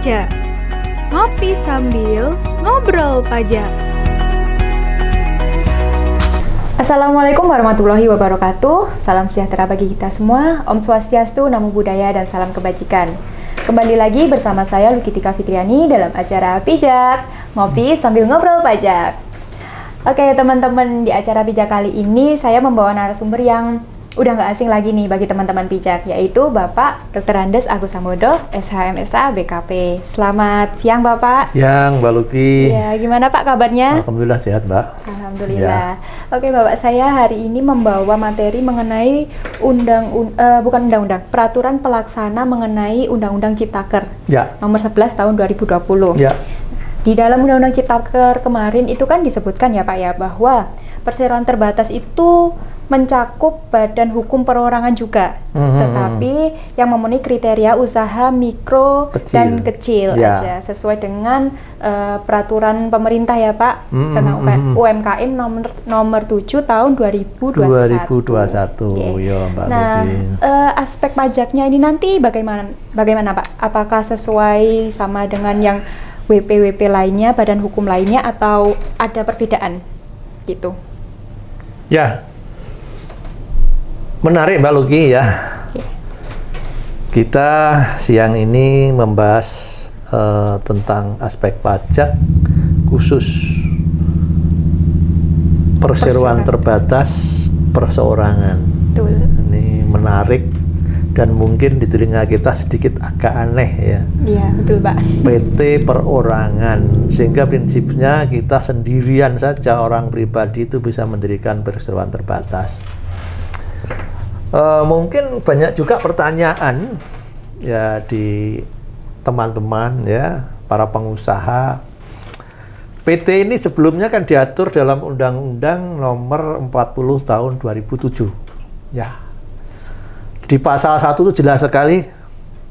Pajak. Ngopi sambil ngobrol pajak. Assalamualaikum warahmatullahi wabarakatuh. Salam sejahtera bagi kita semua. Om Swastiastu, Namo Buddhaya, dan salam kebajikan. Kembali lagi bersama saya Lukitika Fitriani dalam acara Pijak, Ngopi Sambil Ngobrol Pajak. Oke teman-teman, di acara Pijak kali ini saya membawa narasumber yang udah nggak asing lagi nih bagi teman-teman pijak, yaitu Bapak Dr. Andes Agus Sambodo, SHMSA BKP. Selamat siang Bapak. Siang Mbak Luki. Ya, gimana Pak kabarnya? Alhamdulillah sehat Mbak. Alhamdulillah. Ya. Oke Bapak, saya hari ini membawa materi mengenai peraturan pelaksana mengenai Undang-Undang Ciptaker nomor 11 tahun 2020. Ya. Di dalam Undang-Undang Ciptaker kemarin itu kan disebutkan ya Pak ya, bahwa perseroan terbatas itu mencakup badan hukum perorangan juga, tetapi yang memenuhi kriteria usaha mikro dan kecil aja, sesuai dengan peraturan pemerintah ya Pak, tentang UMKM nomor 7 tahun 2021. Ya, Mbak nah, Luki. Aspek pajaknya ini nanti bagaimana Pak? Apakah sesuai sama dengan yang WP lainnya, badan hukum lainnya, atau ada perbedaan gitu? Ya, menarik Mbak Luki ya. Kita siang ini membahas tentang aspek pajak khusus perseroan terbatas perseorangan. Betul. Ini menarik dan mungkin di telinga kita sedikit agak aneh ya. Iya, betul Pak. PT perorangan, sehingga prinsipnya kita sendirian saja orang pribadi itu bisa mendirikan perseroan terbatas. Mungkin banyak juga pertanyaan ya di teman-teman ya, para pengusaha. PT ini sebelumnya kan diatur dalam Undang-Undang nomor 40 tahun 2007 ya. Di pasal 1 itu jelas sekali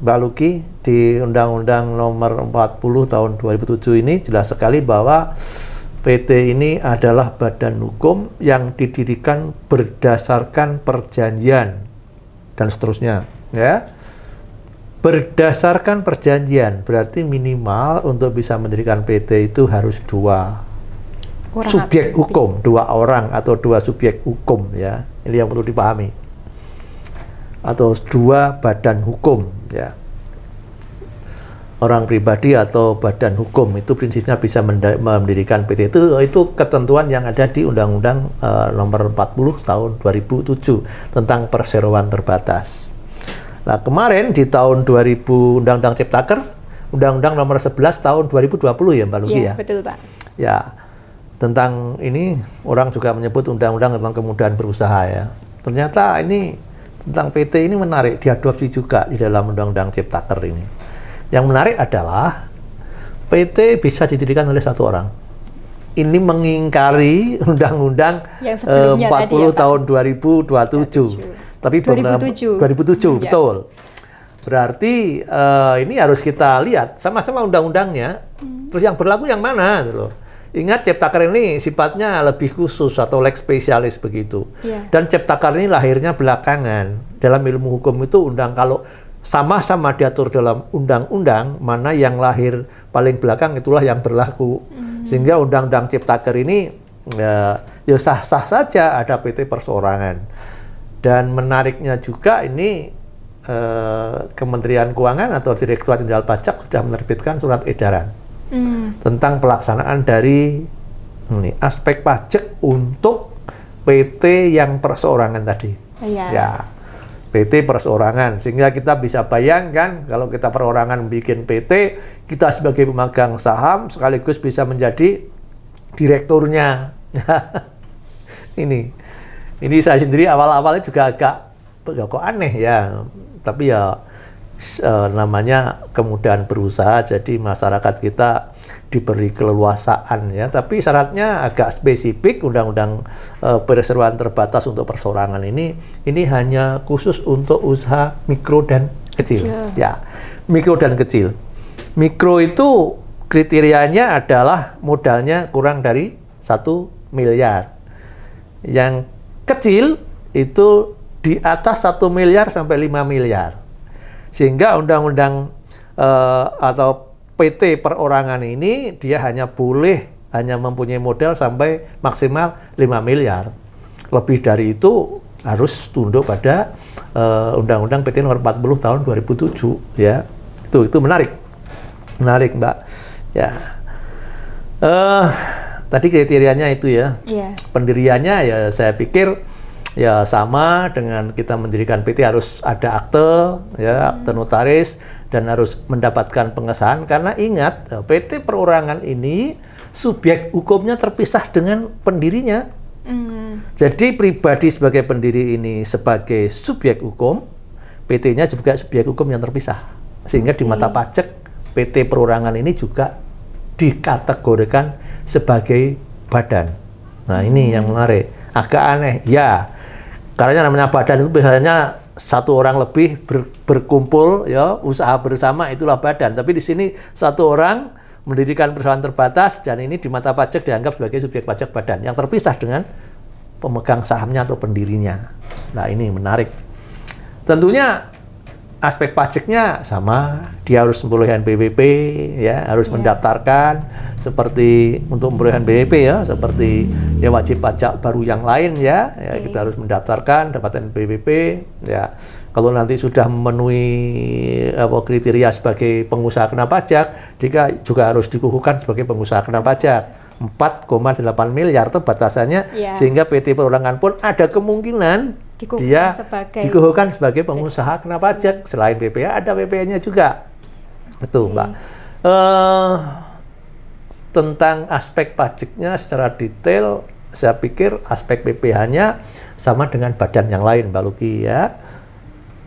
Mbak Luki, di Undang-Undang nomor 40 tahun 2007 ini jelas sekali bahwa PT ini adalah badan hukum yang didirikan berdasarkan perjanjian dan seterusnya ya. Berdasarkan perjanjian berarti minimal untuk bisa mendirikan PT itu harus dua subjek hukum, dua orang atau dua subjek hukum ya. Ini yang perlu dipahami. Atau dua badan hukum ya, orang pribadi atau badan hukum itu prinsipnya bisa mendirikan PT. Itu ketentuan yang ada di Undang-Undang nomor 40 tahun 2007 tentang perseroan terbatas. Nah kemarin di tahun 2000 Undang-Undang Ciptaker, Undang-Undang nomor 11 tahun 2020 ya Mbak Luki ya. Betul Pak. Ya, tentang ini orang juga menyebut Undang-Undang tentang kemudahan berusaha ya. Ternyata ini tentang PT ini menarik, diadopsi juga di dalam Undang-Undang Ciptaker ini. Yang menarik adalah PT bisa didirikan oleh satu orang. Ini mengingkari Undang-Undang 40 tahun 2027. Tapi 2007 betul. Berarti ini harus kita lihat sama-sama undang-undangnya. Terus yang berlaku yang mana gitu loh. Ingat Ciptaker ini sifatnya lebih khusus atau lex spesialis begitu. Dan Ciptaker ini lahirnya belakangan. Dalam ilmu hukum itu kalau sama-sama diatur dalam undang-undang, mana yang lahir paling belakang itulah yang berlaku. Sehingga Undang-Undang Ciptaker ini ya sah-sah saja ada PT perseorangan. Dan menariknya juga ini Kementerian Keuangan atau Direktorat Jenderal Pajak sudah menerbitkan surat edaran tentang pelaksanaan dari aspek pajak untuk PT yang perseorangan tadi. Ya, PT perseorangan, sehingga kita bisa bayangkan kalau kita perorangan bikin PT, kita sebagai pemegang saham sekaligus bisa menjadi direkturnya. Ini saya sendiri awal-awalnya juga agak kok aneh ya, tapi ya namanya kemudahan berusaha, jadi masyarakat kita diberi keleluasaan ya, tapi syaratnya agak spesifik. Undang-undang perseroan terbatas untuk perseorangan ini hanya khusus untuk usaha mikro dan kecil. Ya, mikro dan kecil. Mikro itu kriterianya adalah modalnya kurang dari 1 miliar. Yang kecil itu di atas 1 miliar sampai 5 miliar. Sehingga undang-undang atau PT perorangan ini dia hanya mempunyai modal sampai maksimal 5 miliar. Lebih dari itu harus tunduk pada Undang-Undang PT Nomor 40 tahun 2007 ya. Itu menarik, Mbak. Ya. Tadi kriterianya itu ya. Iya. Pendiriannya ya saya pikir ya sama dengan kita mendirikan PT, harus ada akte ya, akte notaris, dan harus mendapatkan pengesahan. Karena ingat, PT perorangan ini subjek hukumnya terpisah dengan pendirinya. Jadi pribadi sebagai pendiri ini sebagai subjek hukum, PT-nya juga subjek hukum yang terpisah. Sehingga di mata pajak PT perorangan ini juga dikategorikan sebagai badan. Nah, ini yang menarik. Agak aneh, ya. Karena namanya badan itu biasanya satu orang lebih berkumpul, ya, usaha bersama, itulah badan. Tapi di sini satu orang mendirikan perusahaan terbatas, dan ini di mata pajak dianggap sebagai subjek pajak badan yang terpisah dengan pemegang sahamnya atau pendirinya. Nah, ini menarik. Tentunya aspek pajaknya sama, dia harus memperoleh NPWP, ya, harus mendaftarkan seperti untuk memperoleh NPWP ya, seperti ya wajib pajak baru yang lain ya, kita harus mendaftarkan, dapat NPWP ya. Kalau nanti sudah memenuhi kriteria sebagai pengusaha kena pajak, dia juga harus dikukuhkan sebagai pengusaha kena pajak. 4,8 miliar itu batasannya, sehingga PT perorangan pun ada kemungkinan dia dikukuhkan sebagai pengusaha kena pajak. Selain BPH ada BPN-nya juga. Betul, Mbak. Tentang aspek pajaknya secara detail, saya pikir aspek BPH-nya sama dengan badan yang lain, Mbak Luki ya.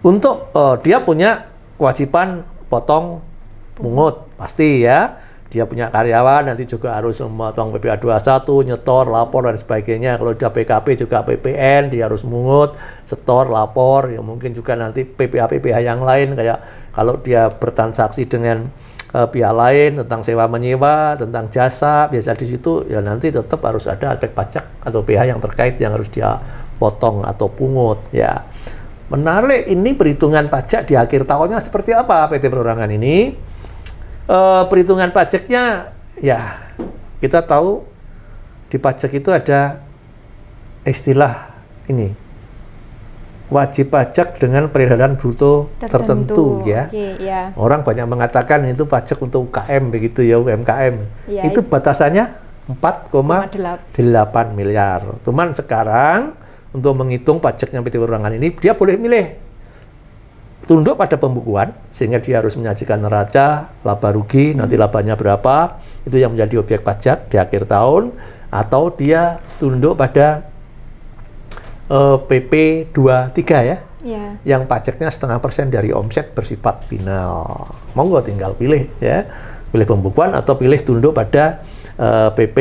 Untuk dia punya kewajiban potong pungut pasti ya. Dia punya karyawan, nanti juga harus memotong PPh 21, nyetor, lapor, dan sebagainya. Kalau udah PKP juga PPN, dia harus mungut, setor, lapor. Ya mungkin juga nanti PPh yang lain, kayak kalau dia bertransaksi dengan pihak lain tentang sewa menyewa, tentang jasa, biasa di situ ya nanti tetap harus ada aspek pajak atau PH yang terkait yang harus dia potong atau pungut ya. Menarik, ini perhitungan pajak di akhir tahunnya seperti apa PT Perorangan ini? Perhitungan pajaknya ya kita tahu di pajak itu ada istilah ini, wajib pajak dengan peredaran bruto tertentu ya. Ya. Orang banyak mengatakan itu pajak untuk UKM begitu ya, UMKM. Ya, itu batasannya 4,8 miliar. Cuman sekarang untuk menghitung pajaknya PT Perorangan ini dia boleh milih tunduk pada pembukuan, sehingga dia harus menyajikan neraca, laba rugi, nanti labanya berapa, itu yang menjadi objek pajak di akhir tahun, atau dia tunduk pada PP 23 ya, yang pajaknya 0,5% dari omset bersifat final. Monggo tinggal pilih ya, pilih pembukuan atau pilih tunduk pada PP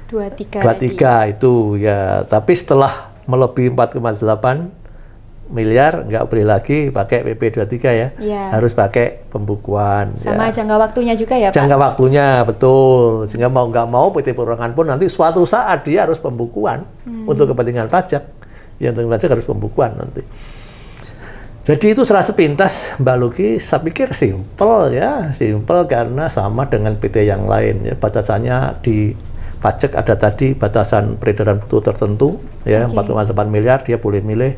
23 itu ya. Tapi setelah melebihi 4,8 miliar nggak boleh lagi pakai PP 23 ya. Harus pakai pembukuan. Sama jangka waktunya juga ya, Pak? Jangka waktunya, betul. Sehingga mau nggak mau PT Perorangan pun nanti suatu saat dia harus pembukuan untuk kepentingan pajak. Yang kepentingan pajak harus pembukuan nanti. Jadi itu secara sepintas, Mbak Luki, saya pikir simpel ya. Simpel karena sama dengan PT yang lain ya. Batasannya di pajak ada tadi batasan peredaran bruto tertentu ya, 4,8 miliar dia boleh milih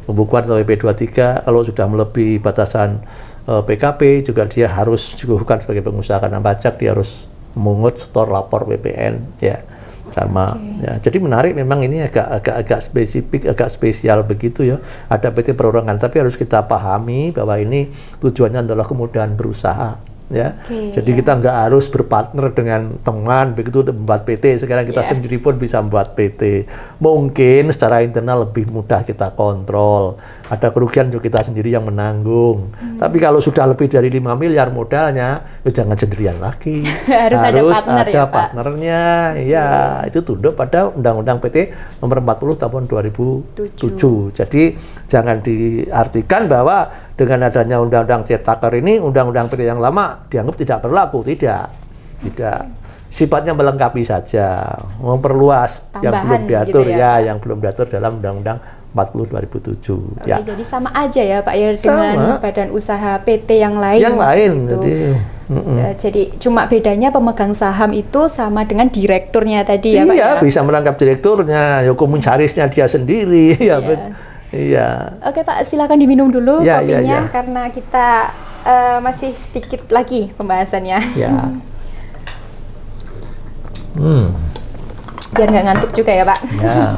pembukuan atau PP 23. Kalau sudah melebihi batasan PKP juga dia harus dikukuhkan sebagai pengusaha kena pajak, dia harus mengut, setor, lapor PPN ya sama ya. Jadi menarik, memang ini agak spesifik, agak spesial begitu ya. Ada PT Perorangan, tapi harus kita pahami bahwa ini tujuannya adalah kemudahan berusaha ya. Jadi kita nggak harus berpartner dengan teman begitu untuk membuat PT. Sekarang kita sendiri pun bisa membuat PT. Mungkin secara internal lebih mudah kita kontrol. Ada kerugian untuk kita sendiri yang menanggung. Tapi kalau sudah lebih dari 5 miliar modalnya, ya jangan sendirian lagi. harus ada partnernya. Ya, itu tunduk pada Undang-Undang PT Nomor 40 tahun 2007. Jadi jangan diartikan bahwa dengan adanya Undang-Undang Ciptaker ini, Undang-Undang PT yang lama dianggap tidak berlaku. Tidak. Sifatnya melengkapi saja, memperluas yang belum diatur gitu ya, yang belum diatur dalam Undang-Undang 40 2007. Jadi sama aja ya Pak ya dengan badan usaha PT yang lain. Yang lain. Gitu. Jadi Jadi cuma bedanya pemegang saham itu sama dengan direkturnya tadi ya Pak Iya, ya? bisa merangkap direkturnya, ya komisarisnya dia sendiri. Ya, iya. Oke Pak, silakan diminum dulu Ya, kopinya ya. karena kita masih sedikit lagi pembahasannya. Ya. Biar nggak ngantuk juga ya Pak. Ya.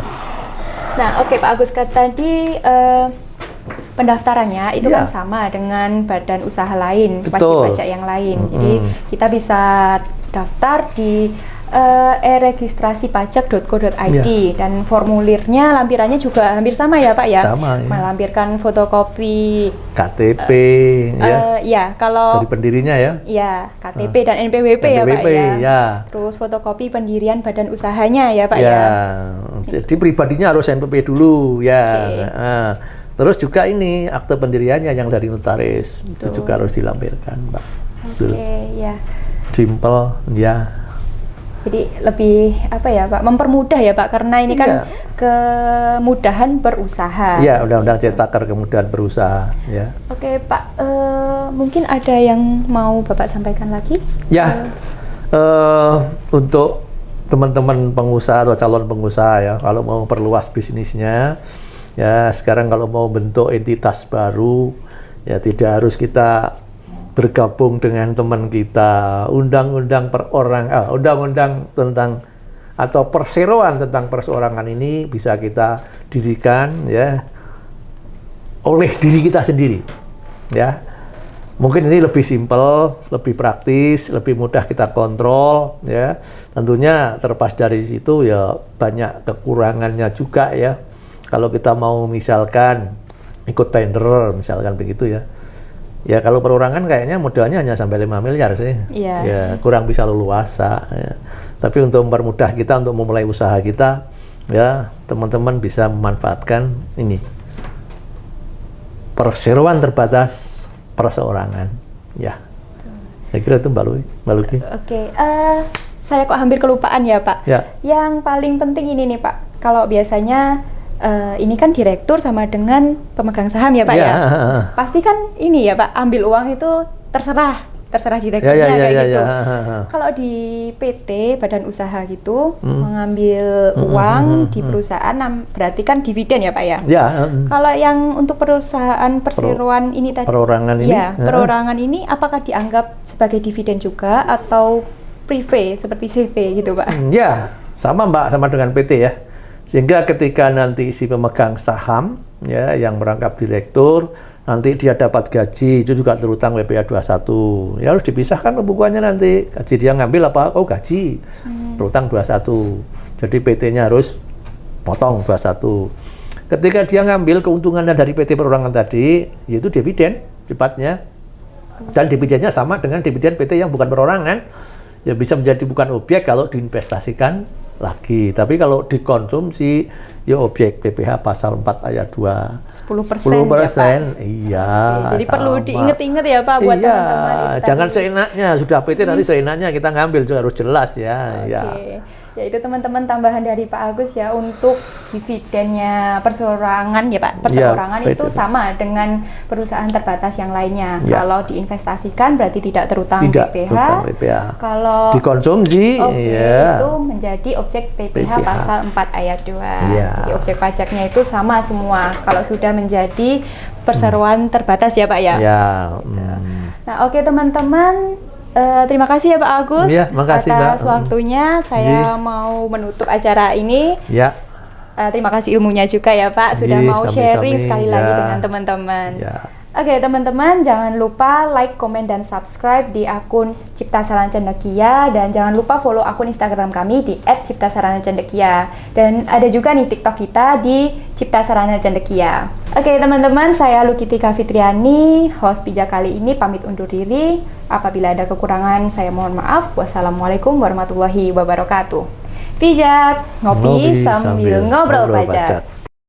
Nah, oke Pak Agus, tadi pendaftarannya itu kan Ya. sama dengan badan usaha lain, wajib Betul. pajak yang lain. Jadi kita bisa daftar di e-registrasipajak.co.id dan formulirnya lampirannya juga hampir sama ya Pak ya? Sama, ya. Melampirkan fotokopi KTP, ya kalau dari pendirinya ya. ya KTP dan NPWP ya Pak ya. ya. Terus fotokopi pendirian badan usahanya ya Pak Ya, ya. jadi pribadinya harus NPWP dulu ya. Oke. Nah, terus juga ini akte pendiriannya yang dari notaris itu juga harus dilampirkan, Pak. Oke, ya. Simple, ya. Jadi lebih apa ya Pak, mempermudah ya Pak, karena ini kan kemudahan berusaha. Iya, undang-undang cetaker kemudahan berusaha, ya. Oke Pak, mungkin ada yang mau Bapak sampaikan lagi? Ya, untuk teman-teman pengusaha atau calon pengusaha ya, kalau mau perluas bisnisnya, ya sekarang kalau mau bentuk entitas baru, ya tidak harus kita bergabung dengan teman kita. Undang-undang tentang atau perseroan tentang perseorangan ini bisa kita dirikan ya oleh diri kita sendiri, ya. Mungkin ini lebih simpel, lebih praktis, lebih mudah kita kontrol, ya. Tentunya terlepas dari situ ya banyak kekurangannya juga ya. Kalau kita mau misalkan ikut tender, misalkan begitu ya. Ya kalau perorangan kayaknya modalnya hanya sampai 5 miliar sih. Iya. Ya kurang bisa leluasa. Ya. Tapi untuk mempermudah kita untuk memulai usaha kita, ya teman-teman bisa memanfaatkan ini perseroan terbatas perseorangan. Ya. Saya kira itu Mbak Luki. Oke, saya kok hampir kelupaan ya Pak. Ya. Yang paling penting ini nih Pak, kalau biasanya ini kan direktur sama dengan pemegang saham ya Pak ya. Pasti kan ini ya Pak, ambil uang itu terserah direkturnya kayak gitu. Kalau di PT badan usaha gitu mengambil uang di perusahaan berarti kan dividen ya Pak ya. Kalau yang untuk perusahaan perseroan ini tadi perorangan ini. Ya, perorangan ini apakah dianggap sebagai dividen juga atau prive seperti CV gitu Pak? Ya, sama Mbak, sama dengan PT ya. Sehingga ketika nanti si pemegang saham ya yang merangkap direktur nanti dia dapat gaji itu juga terutang WPA 21. Ya harus dipisahkan pembukuannya nanti. Gaji dia ngambil apa? Oh, gaji. Terutang 21. Jadi PT-nya harus potong 21. Ketika dia ngambil keuntungannya dari PT perorangan tadi, yaitu dividen sifatnya. Dan dividennya sama dengan dividen PT yang bukan perorangan. Ya bisa menjadi bukan objek kalau diinvestasikan lagi. Tapi kalau dikonsumsi ya objek PPh pasal 4 ayat 2 10% ya Pak. Iya. Oke, jadi sama. perlu diingat-ingat ya Pak buat teman-teman. Jangan seenaknya sudah PT nanti seenaknya kita ngambil juga harus jelas ya. Oke. Ya itu teman-teman tambahan dari Pak Agus ya untuk dividennya perseorangan ya Pak. Perseorangan Ya, itu sama dengan perusahaan terbatas yang lainnya. Ya. Kalau diinvestasikan berarti tidak terutang PPh. Terutang PPh. Kalau dikonsumsi ya. itu menjadi objek PPh pasal 4 ayat 2. Ya. Jadi objek pajaknya itu sama semua kalau sudah menjadi perseroan terbatas ya Pak ya. Ya. Nah, oke teman-teman, terima kasih ya Pak Agus makasih, atas Mbak. waktunya. Saya mau menutup acara ini. Ya. Terima kasih ilmunya juga ya Pak sudah mau sharing sekali lagi dengan teman-teman. Ya. Oke teman-teman, jangan lupa like, komen, dan subscribe di akun Cipta Sarana Cendekia, dan jangan lupa follow akun Instagram kami di @ciptasaranacendekia, dan ada juga nih TikTok kita di Cipta Sarana Cendekia. Oke teman-teman, saya Lukitika Fitriani, host Pijak kali ini pamit undur diri. Apabila ada kekurangan saya mohon maaf. Wassalamualaikum warahmatullahi wabarakatuh. Pijak, ngopi sambil ngobrol pajak.